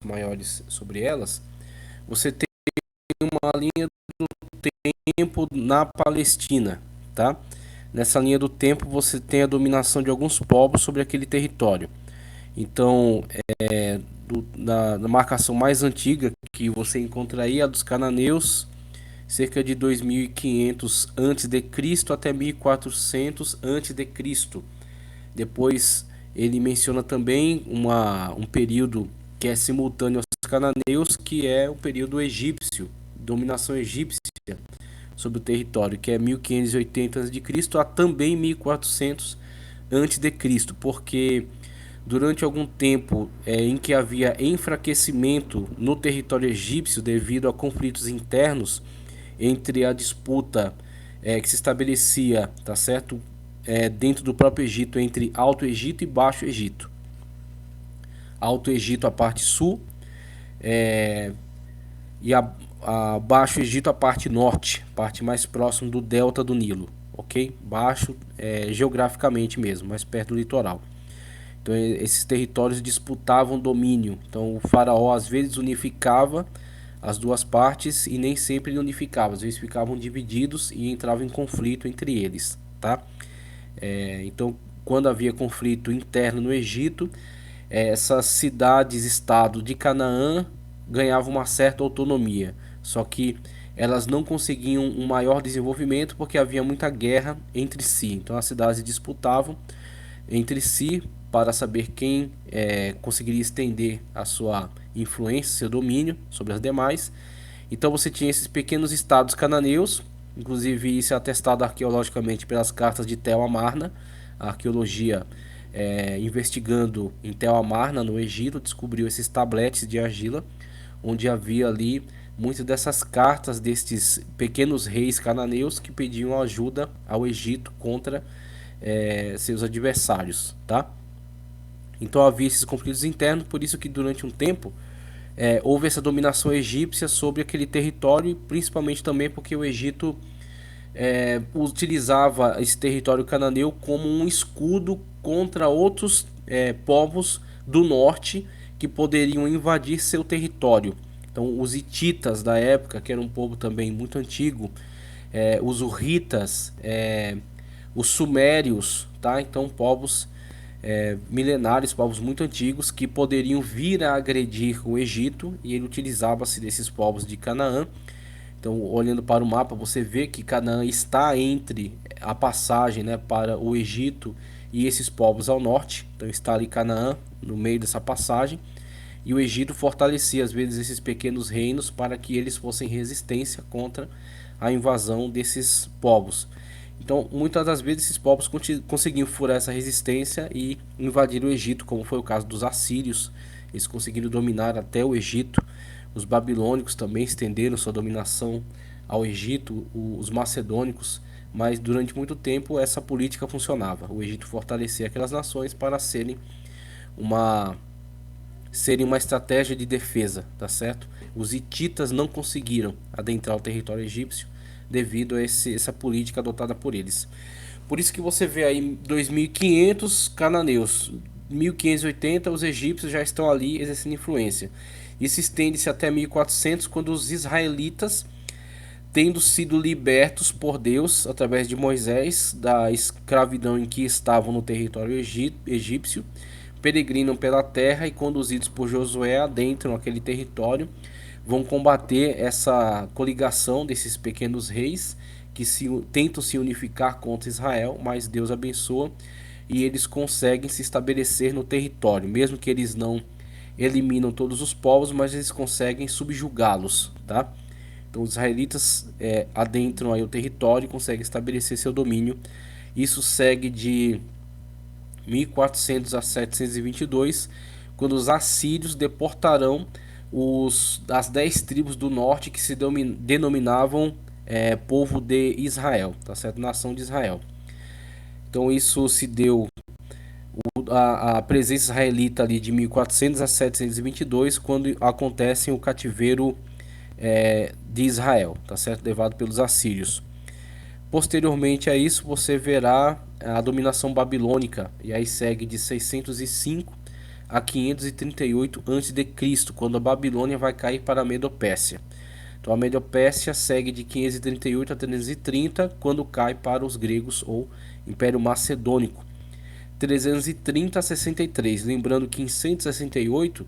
maiores sobre elas, você tem uma linha do tempo na Palestina, tá? Nessa linha do tempo você tem a dominação de alguns povos sobre aquele território. Então, na marcação mais antiga que você encontra aí, a dos cananeus, cerca de 2500 antes de Cristo até 1400 antes de Cristo. Depois ele menciona também um período que é simultâneo aos cananeus, que é o período egípcio, dominação egípcia sobre o território, que é 1580 a.C. a também 1400 a.C., porque durante algum tempo em que havia enfraquecimento no território egípcio devido a conflitos internos entre a disputa que se estabelecia, tá certo, dentro do próprio Egito entre Alto Egito e Baixo Egito. Alto Egito a parte sul, é, e a Baixo Egito a parte norte, parte mais próxima do delta do Nilo, ok? Baixo geograficamente mesmo, mais perto do litoral. Então esses territórios disputavam domínio. Então o faraó às vezes unificava as duas partes e nem sempre ele unificava. Às vezes ficavam divididos e entrava em conflito entre eles, tá? Então quando havia conflito interno no Egito, essas cidades-estado de Canaã ganhavam uma certa autonomia. Só que elas não conseguiam um maior desenvolvimento porque havia muita guerra entre si. Então as cidades disputavam entre si para saber quem conseguiria estender a sua influência, seu domínio sobre as demais. Então você tinha esses pequenos estados cananeus, inclusive isso é atestado arqueologicamente pelas cartas de Tel Amarna, a arqueologia investigando em Tel Amarna, no Egito, descobriu esses tabletes de argila, onde havia ali muitas dessas cartas destes pequenos reis cananeus que pediam ajuda ao Egito contra seus adversários, tá? Então havia esses conflitos internos, por isso que durante um tempo houve essa dominação egípcia sobre aquele território, principalmente também porque o Egito utilizava esse território cananeu como um escudo contra outros povos do norte que poderiam invadir seu território. Então os hititas da época, que era um povo também muito antigo, os hurritas, os sumérios, tá? Então povos milenares, povos muito antigos que poderiam vir a agredir o Egito, e ele utilizava-se desses povos de Canaã. Então, olhando para o mapa, você vê que Canaã está entre a passagem, né, para o Egito e esses povos ao norte. Então, está ali Canaã no meio dessa passagem. E o Egito fortalecia às vezes esses pequenos reinos para que eles fossem resistência contra a invasão desses povos. Então, muitas das vezes esses povos conseguiam furar essa resistência e invadir o Egito, como foi o caso dos assírios. Eles conseguiram dominar até o Egito. Os babilônicos também estenderam sua dominação ao Egito, os macedônicos, mas durante muito tempo essa política funcionava. O Egito fortalecia aquelas nações para serem uma estratégia de defesa, tá certo? Os hititas não conseguiram adentrar o território egípcio devido a essa política adotada por eles. Por isso que você vê aí 2500 cananeus, 1580 os egípcios já estão ali exercendo influência. Isso estende-se até 1400, quando os israelitas, tendo sido libertos por Deus através de Moisés da escravidão em que estavam no território egípcio, peregrinam pela terra e, conduzidos por Josué, adentram aquele território, vão combater essa coligação desses pequenos reis que tentam se unificar contra Israel, mas Deus abençoa e eles conseguem se estabelecer no território, mesmo que eles não eliminam todos os povos, mas eles conseguem subjugá-los, tá? Então os israelitas adentram aí o território e conseguem estabelecer seu domínio. Isso segue de 1400 a 722, quando os assírios deportarão as 10 tribos do norte que se denominavam povo de Israel, tá certo? Nação de Israel. Então isso se deu a presença israelita ali de 1400 a 722, quando acontece o cativeiro de Israel, tá certo? Levado pelos assírios. Posteriormente a isso, você verá a dominação babilônica, e aí segue de 605 a 538 a.C., quando a Babilônia vai cair para a Medo-Pérsia. Então a Medo-Pérsia segue de 538 a 330, quando cai para os gregos ou Império Macedônico. 330 a 63, lembrando que em 168,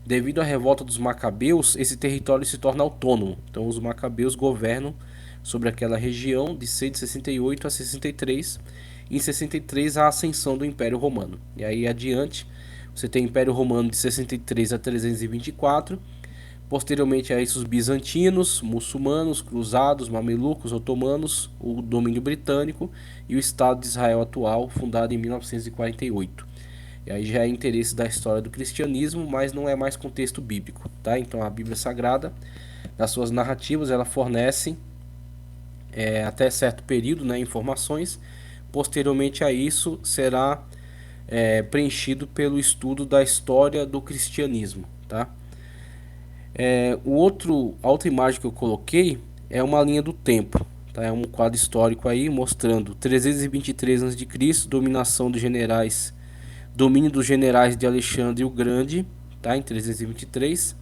devido à revolta dos Macabeus, esse território se torna autônomo. Então os Macabeus governam sobre aquela região de 168 a 63. Em 63, a ascensão do Império Romano. E aí adiante, você tem o Império Romano de 63 a 324. Posteriormente a isso, os bizantinos, muçulmanos, cruzados, mamelucos, otomanos, o domínio britânico e o Estado de Israel atual, fundado em 1948. E aí já é interesse da história do cristianismo, mas não é mais contexto bíblico, tá? Então a Bíblia Sagrada, nas suas narrativas, ela fornece até certo período, né, informações. Posteriormente a isso, será preenchido pelo estudo da história do cristianismo, tá? A outra imagem que eu coloquei é uma linha do tempo, tá? É um quadro histórico aí mostrando 323 a.C., domínio dos generais de Alexandre o Grande, tá? Em 323.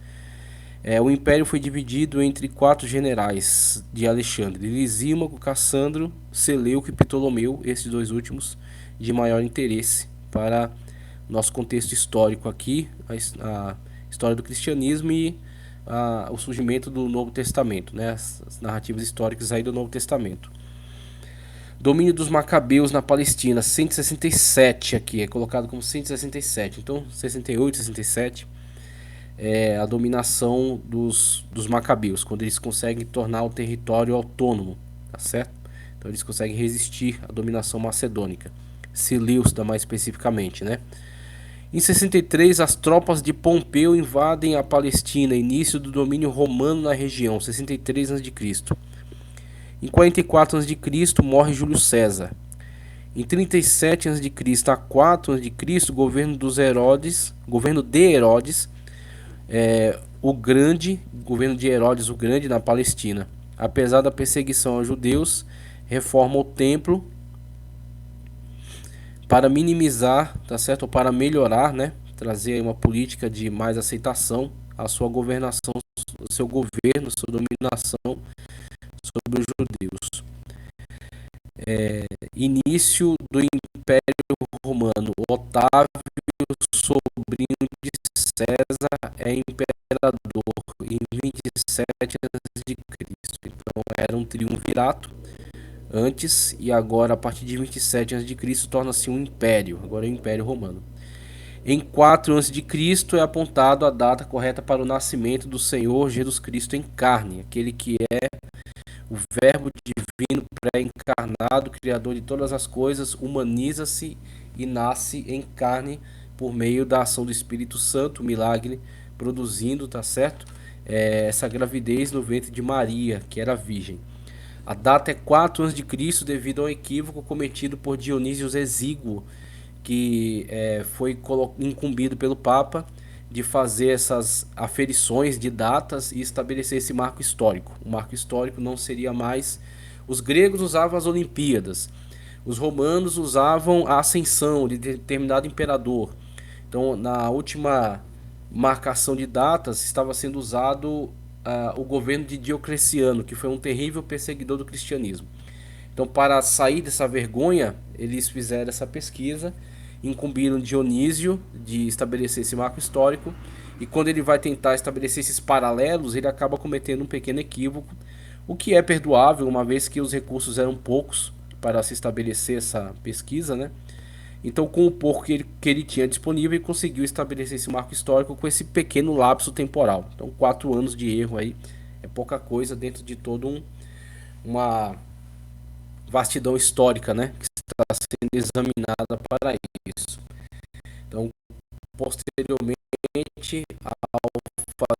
O império foi dividido entre quatro generais de Alexandre: Lisímaco, Cassandro, Seleuco e Ptolomeu, esses dois últimos de maior interesse para nosso contexto histórico aqui, a história do cristianismo e o surgimento do Novo Testamento, né? As narrativas históricas aí do Novo Testamento. Domínio dos Macabeus na Palestina, 167 aqui, é colocado como 167. Então, 68, 67 é a dominação dos Macabeus, quando eles conseguem tornar o território autônomo, tá certo? Então, eles conseguem resistir à dominação macedônica, Seleucida mais especificamente, né? Em 63, as tropas de Pompeu invadem a Palestina, início do domínio romano na região, 63 a.C. Em 44 a.C. morre Júlio César. Em 37 a.C. a 4 a.C., governo de Herodes, o Grande, governo de Herodes o Grande na Palestina. Apesar da perseguição aos judeus, reforma o templo para minimizar, tá certo? Ou para melhorar, né? Trazer uma política de mais aceitação à sua governação, ao seu governo, sua dominação sobre os judeus. Início do Império Romano. Otávio, sobrinho de César, é imperador em 27 a.C. Então era um triunvirato antes e agora a partir de 27 a.C. torna-se um império. Agora é o Império Romano. Em 4 a.C. é apontado a data correta para o nascimento do Senhor Jesus Cristo em carne, aquele que é o Verbo divino pré-encarnado, criador de todas as coisas, humaniza-se e nasce em carne por meio da ação do Espírito Santo, milagre, produzindo, tá certo? Essa gravidez no ventre de Maria, que era virgem. A data é 4 a.C. devido ao equívoco cometido por Dionísio Exíguo, que foi incumbido pelo Papa de fazer essas aferições de datas e estabelecer esse marco histórico. O marco histórico não seria mais... Os gregos usavam as Olimpíadas, os romanos usavam a ascensão de determinado imperador. Então, na última marcação de datas, estava sendo usado o governo de Diocleciano, que foi um terrível perseguidor do cristianismo. Então, para sair dessa vergonha, eles fizeram essa pesquisa, incumbiram Dionísio de estabelecer esse marco histórico, e quando ele vai tentar estabelecer esses paralelos, ele acaba cometendo um pequeno equívoco, o que é perdoável, uma vez que os recursos eram poucos para se estabelecer essa pesquisa, né? Então, com o pouco que ele tinha disponível, ele conseguiu estabelecer esse marco histórico com esse pequeno lapso temporal. Então, 4 anos de erro aí é pouca coisa dentro de uma vastidão histórica, né, que está sendo examinada para isso. Então, posteriormente, ao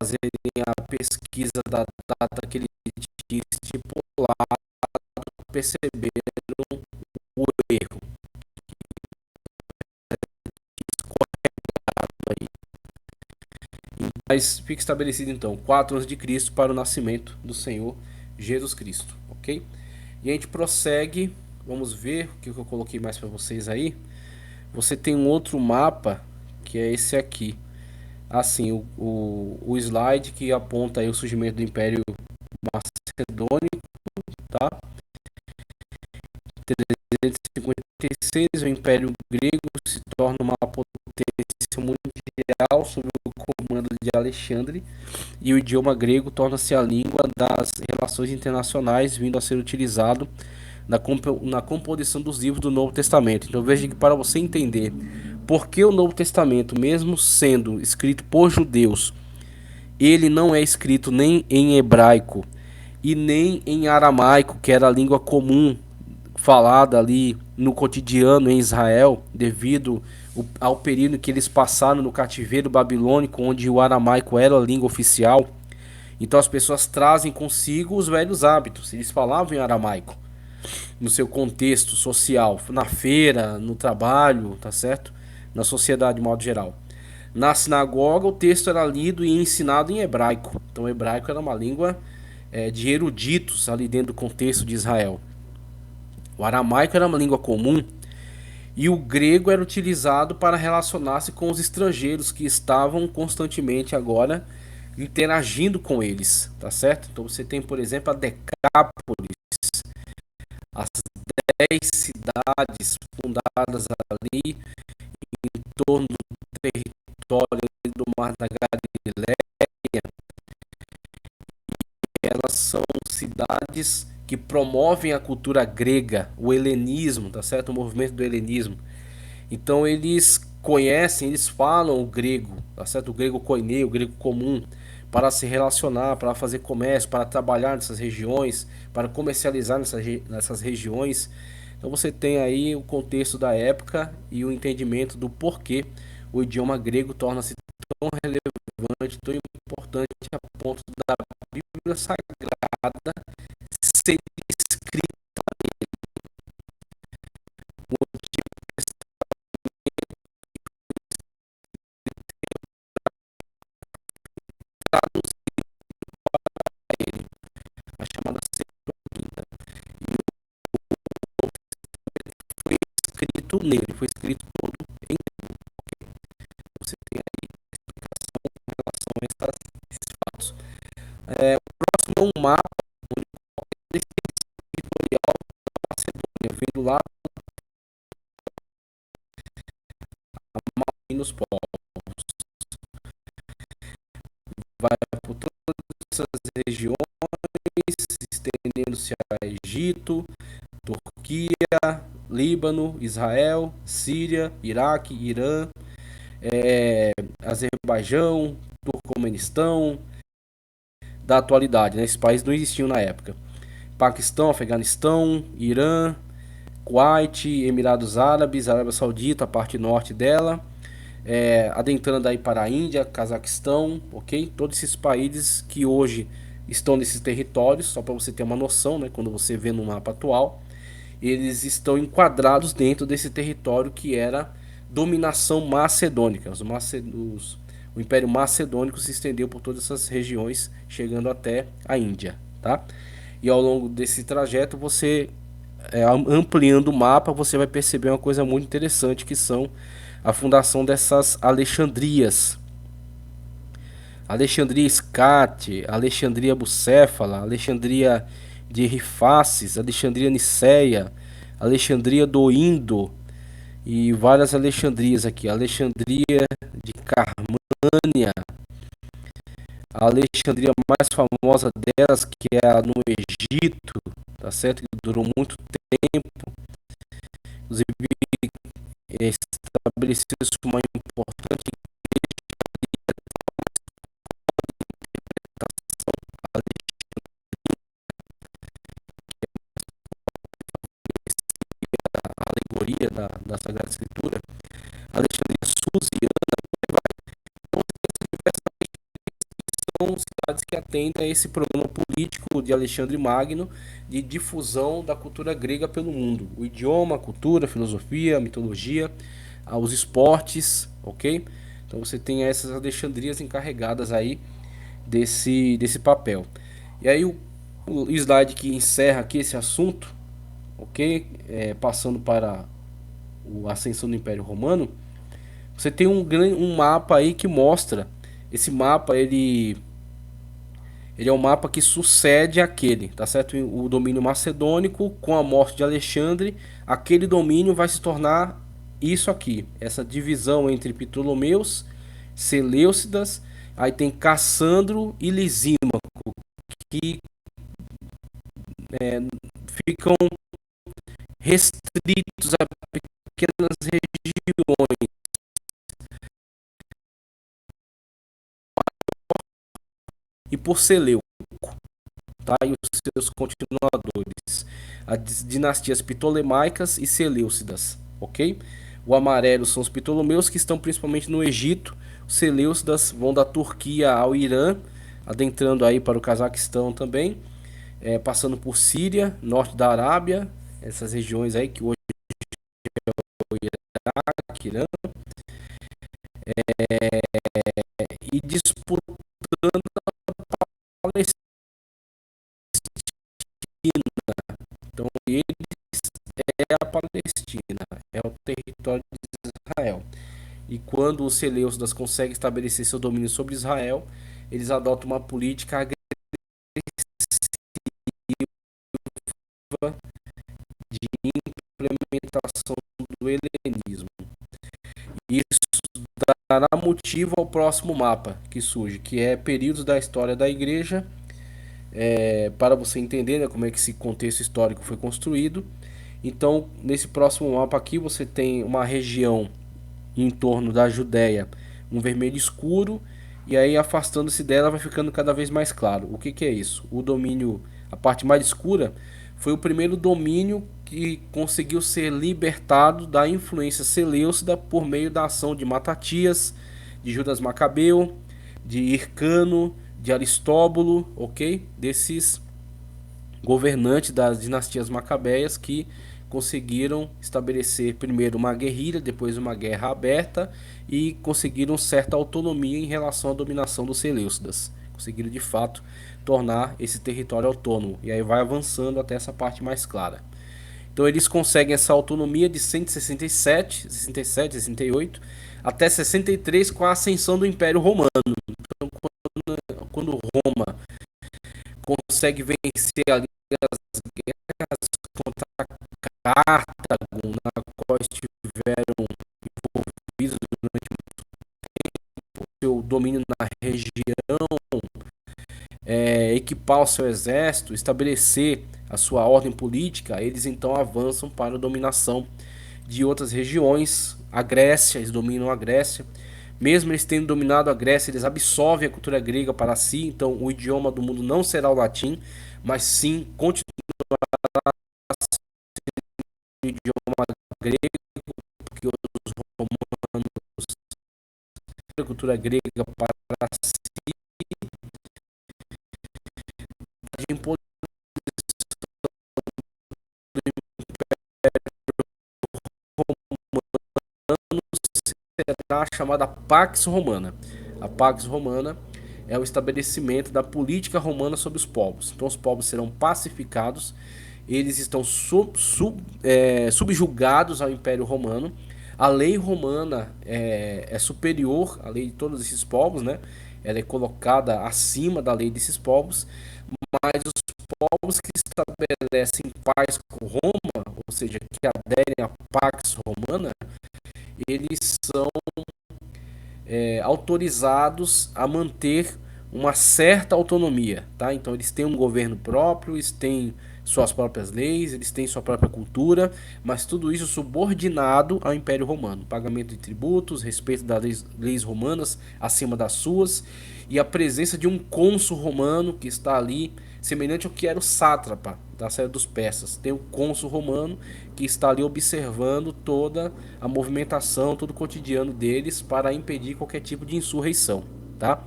fazerem a pesquisa da data que ele tinha estipulado, perceberam o erro. Mas fica estabelecido então 4 anos de Cristo para o nascimento do Senhor Jesus Cristo, ok? E a gente prossegue, vamos ver o que eu coloquei mais para vocês aí. Você tem um outro mapa que é esse aqui. Assim, o slide que aponta aí o surgimento do Império Macedônico, tá? 356, o Império Grego se torna uma potência mundial sob o comando de Alexandre, e o idioma grego torna-se a língua das relações internacionais, vindo a ser utilizado na composição dos livros do Novo Testamento. Então veja que, para você entender por que o Novo Testamento, mesmo sendo escrito por judeus, ele não é escrito nem em hebraico e nem em aramaico, que era a língua comum falada ali no cotidiano em Israel, devido ao período que eles passaram no cativeiro babilônico, onde o aramaico era a língua oficial. Então as pessoas trazem consigo os velhos hábitos. Eles falavam em aramaico no seu contexto social, na feira, no trabalho, tá certo? Na sociedade de modo geral. Na sinagoga, o texto era lido e ensinado em hebraico. Então, o hebraico era uma língua de eruditos ali dentro do contexto de Israel. O aramaico era uma língua comum e o grego era utilizado para relacionar-se com os estrangeiros que estavam constantemente agora interagindo com eles, tá certo? Então você tem, por exemplo, a Decápolis, as 10 cidades fundadas ali em torno do território do Mar da Galileia. Elas são cidades que promovem a cultura grega, o helenismo, tá certo? O movimento do helenismo. Então eles conhecem, eles falam o grego, tá certo? O grego koiné, o grego comum, para se relacionar, para fazer comércio, para trabalhar nessas regiões, para comercializar nessas regiões. Então você tem aí o contexto da época e o entendimento do porquê o idioma grego torna-se tão relevante, tão importante a ponto da Bíblia Sagrada ser escrita no Antigo Testamento, a chamada Septuaginta, foi escrito nele, foi escrito todo em você tem aí em relação a esses fatos. O próximo é um mapa territorial da Macedônia, vendo lá nos povos, vai por todas essas regiões, estendendo-se a Egito, Turquia, Líbano, Israel, Síria, Iraque, Irã, Azerbaijão, Turcomenistão, da atualidade, né? Esses países não existiam na época. Paquistão, Afeganistão, Irã, Kuwait, Emirados Árabes, Arábia Saudita, a parte norte dela, adentrando aí para a Índia, Cazaquistão, ok? Todos esses países que hoje estão nesses territórios, só para você ter uma noção, né? Quando você vê no mapa atual, eles estão enquadrados dentro desse território que era dominação macedônica. O Império Macedônico se estendeu por todas essas regiões, chegando até a Índia, tá? E ao longo desse trajeto, você ampliando o mapa, você vai perceber uma coisa muito interessante, que são a fundação dessas Alexandrias. Alexandria Escate, Alexandria Bucéfala, Alexandria de Rifaces, Alexandria Niceia, Alexandria do Indo e várias Alexandrias aqui. Alexandria de Carmânia, a Alexandria mais famosa delas, que é a no Egito, tá certo? Que durou muito tempo. Inclusive, estabeleceu-se uma importante alegoria da Sagrada Escritura, Alexandria Susiana, são cidades que atendem a esse programa político de Alexandre Magno de difusão da cultura grega pelo mundo. O idioma, a cultura, a filosofia, a mitologia, os esportes, ok? Então você tem essas Alexandrias encarregadas aí desse papel. E aí o slide que encerra aqui esse assunto, ok? Passando para a ascensão do Império Romano, Você tem um mapa aí que mostra. Esse mapa, ele é um mapa que sucede aquele, tá certo? O domínio macedônico, com a morte de Alexandre, aquele domínio vai se tornar isso aqui. Essa divisão entre Ptolomeus, Seleucidas, aí tem Cassandro e Lisímaco, que ficam restritos a pequenas regiões e por Seleuco, tá? E os seus continuadores, as dinastias ptolemaicas e seleucidas, ok? O amarelo são os ptolomeus, que estão principalmente no Egito. Os seleucidas vão da Turquia ao Irã, adentrando aí para o Cazaquistão também, passando por Síria, norte da Arábia, essas regiões aí que hoje é o Iraque, Irã, e disputando a Palestina. Então, ele é a Palestina, é o território de Israel. E quando os Seleucidas conseguem estabelecer seu domínio sobre Israel, eles adotam uma política agressiva de implementação do helenismo. Isso dará motivo ao próximo mapa que surge, que é períodos da história da igreja, para você entender, né, como é que esse contexto histórico foi construído. Então, nesse próximo mapa aqui, você tem uma região em torno da Judéia, um vermelho escuro, e aí afastando-se dela vai ficando cada vez mais claro. O que, que é isso? O domínio, a parte mais escura, foi o primeiro domínio que conseguiu ser libertado da influência seleucida por meio da ação de Matatias, de Judas Macabeu, de Hircano, de Aristóbulo, ok? Desses governantes das dinastias macabeias que conseguiram estabelecer primeiro uma guerrilha, depois uma guerra aberta e conseguiram certa autonomia em relação à dominação dos Seleucidas. Conseguiram de fato tornar esse território autônomo e aí vai avançando até essa parte mais clara. Então eles conseguem essa autonomia de 167, 67, 68 até 63 com a ascensão do Império Romano. Então quando Roma consegue vencer ali as guerras contra Cartago, na qual estiveram envolvidos durante o seu domínio na região, equipar o seu exército, estabelecer a sua ordem política, eles então avançam para a dominação de outras regiões. A Grécia, eles dominam a Grécia. Mesmo eles tendo dominado a Grécia, eles absorvem a cultura grega para si, então o idioma do mundo não será o latim, mas sim continuará o idioma grego, porque os romanos a cultura grega para si de imposição será chamada Pax Romana. A Pax Romana é o estabelecimento da política romana sobre os povos. Então os povos serão pacificados, eles estão subjugados ao Império Romano. A lei romana é superior à lei de todos esses povos, né? Ela é colocada acima da lei desses povos, mas os povos que estabelecem paz com Roma, ou seja, que aderem à Pax Romana, eles são autorizados a manter uma certa autonomia, tá? Então eles têm um governo próprio, eles têm suas próprias leis, eles têm sua própria cultura, mas tudo isso subordinado ao Império Romano. Pagamento de tributos, respeito das leis romanas acima das suas e a presença de um cônsul romano que está ali, semelhante ao que era o sátrapa da série dos persas. Tem o cônsul romano que está ali observando toda a movimentação, todo o cotidiano deles para impedir qualquer tipo de insurreição, tá?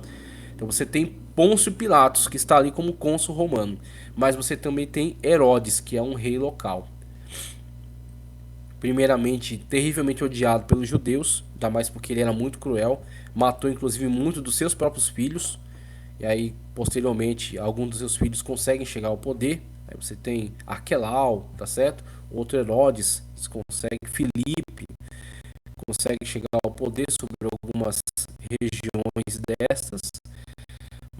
Então você tem Pôncio Pilatos, que está ali como cônsul romano, mas você também tem Herodes, que é um rei local. Primeiramente, terrivelmente odiado pelos judeus, ainda mais porque ele era muito cruel, matou inclusive muitos dos seus próprios filhos, e aí posteriormente alguns dos seus filhos conseguem chegar ao poder. Aí você tem Arquelau, tá certo? Outro Herodes consegue, Filipe consegue chegar ao poder sobre algumas regiões destas,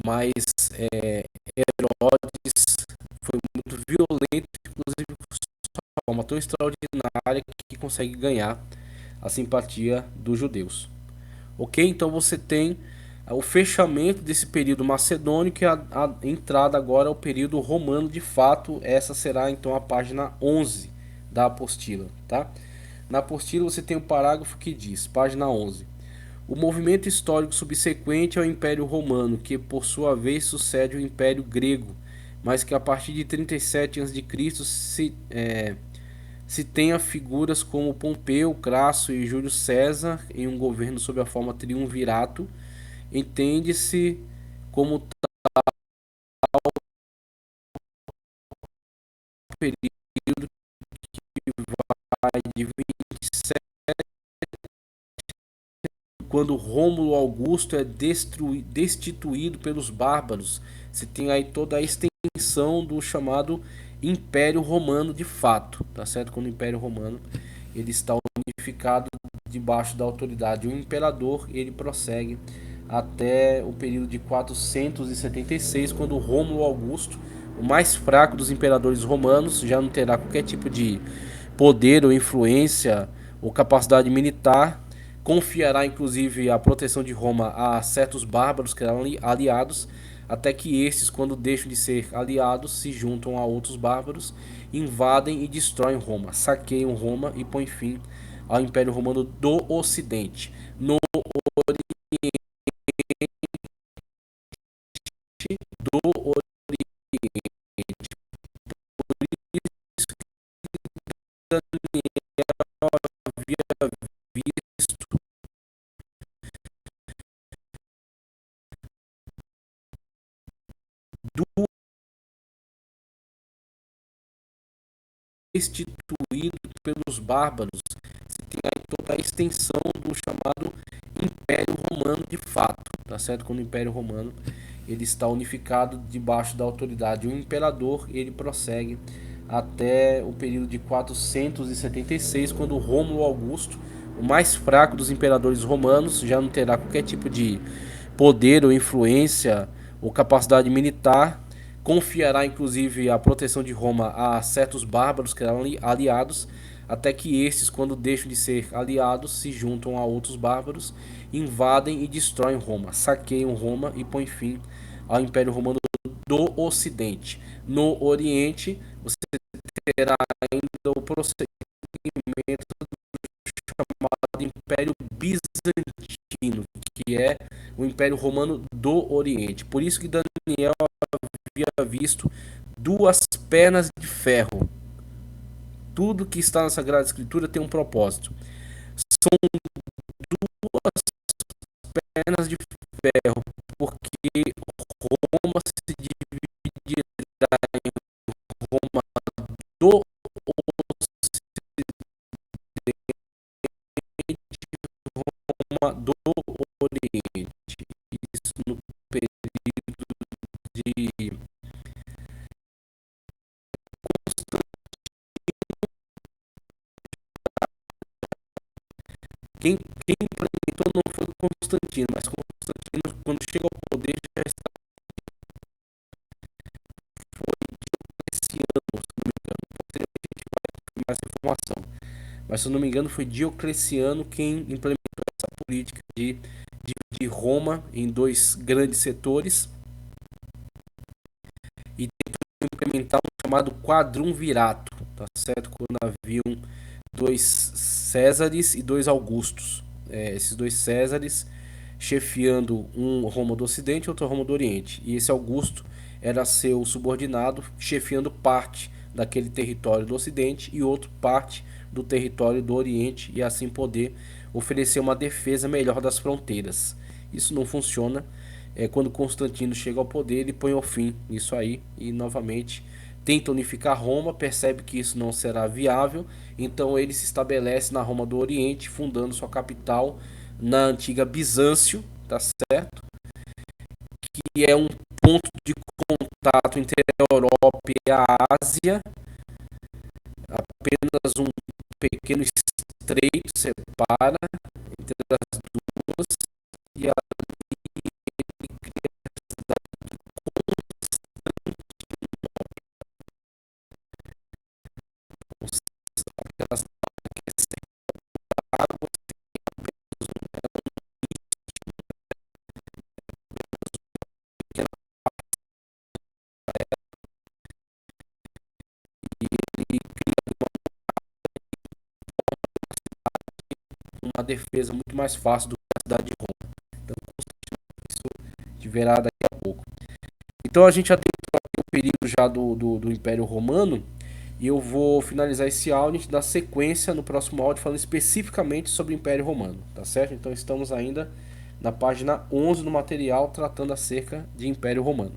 mas Herodes foi muito violento, inclusive com sua forma tão extraordinária que consegue ganhar a simpatia dos judeus. Ok? Então você tem o fechamento desse período macedônico e a entrada agora ao período romano de fato. Essa será então a página 11 da apostila, tá? Na apostila você tem o parágrafo que diz, página 11: o movimento histórico subsequente ao Império Romano, que por sua vez sucede ao Império Grego, mas que a partir de 37 a.C. se tenha figuras como Pompeu, Crasso e Júlio César em um governo sob a forma triunvirato, entende-se como tal período que vai de 27, quando Rômulo Augusto é destituído pelos bárbaros. Se tem aí toda a extensão do chamado Império Romano de fato, tá certo? Quando o Império Romano ele está unificado debaixo da autoridade de um imperador, ele prossegue até o período de 476, quando Rômulo Augusto, o mais fraco dos imperadores romanos, já não terá qualquer tipo de poder ou influência ou capacidade militar, confiará inclusive a proteção de Roma a certos bárbaros que eram aliados, até que estes, quando deixam de ser aliados, se juntam a outros bárbaros, invadem e destroem Roma, saqueiam Roma e põem fim ao Império Romano do Ocidente. No Oriente, do Oriente. Por isso que Daniel havia visto do destituído pelos bárbaros. Se tem aí toda a extensão do chamado Império Romano de fato, tá certo? Quando o Império Romano ele está unificado debaixo da autoridade de um imperador, ele prossegue até o período de 476, quando Rômulo Augusto, o mais fraco dos imperadores romanos, já não terá qualquer tipo de poder ou influência ou capacidade militar, confiará inclusive a proteção de Roma a certos bárbaros que eram aliados, até que estes, quando deixam de ser aliados, se juntam a outros bárbaros, invadem e destroem Roma, saqueiam Roma e põem fim ao Império Romano do Ocidente. No Oriente, você terá ainda o prosseguimento do chamado Império Bizantino, que é o Império Romano do Oriente. Por isso que Daniel havia visto duas pernas de ferro. Tudo que está na Sagrada Escritura tem um propósito. São duas pernas de ferro, porque Roma se dividirá em Roma do Roma do Oriente. Isso no período de quem implementou não foi Constantino, mas Constantino, quando chega ao poder, já está esse ano, se não me engano. Pode ser que a gente vai ter mais informação. Mas se eu não me engano, foi Diocleciano quem implementou essa política de dividir Roma em dois grandes setores e tentou implementar um chamado quadrumvirato, tá certo? Quando haviam dois Césares e dois Augustos. Esses dois Césares chefiando um Roma do Ocidente e outro Roma do Oriente. E esse Augusto era seu subordinado, chefiando parte daquele território do Ocidente e outro parte do território do Oriente, e assim poder oferecer uma defesa melhor das fronteiras. Isso não funciona. Quando Constantino chega ao poder, ele põe o fim nisso aí e novamente tenta unificar Roma, percebe que isso não será viável, então ele se estabelece na Roma do Oriente, fundando sua capital na antiga Bizâncio, tá certo? Que é um ponto de contato entre a Europa e a Ásia, apenas um pequeno estreito separa entre as duas e a elas têm uma defesa muito mais fácil do que a cidade de Roma. Então, isso tiverá daqui a pouco. Então a gente já tem o período já do Império Romano. E eu vou finalizar esse áudio e a gente dá sequência no próximo áudio falando especificamente sobre o Império Romano, tá certo? Então estamos ainda na página 11 do material tratando acerca de Império Romano.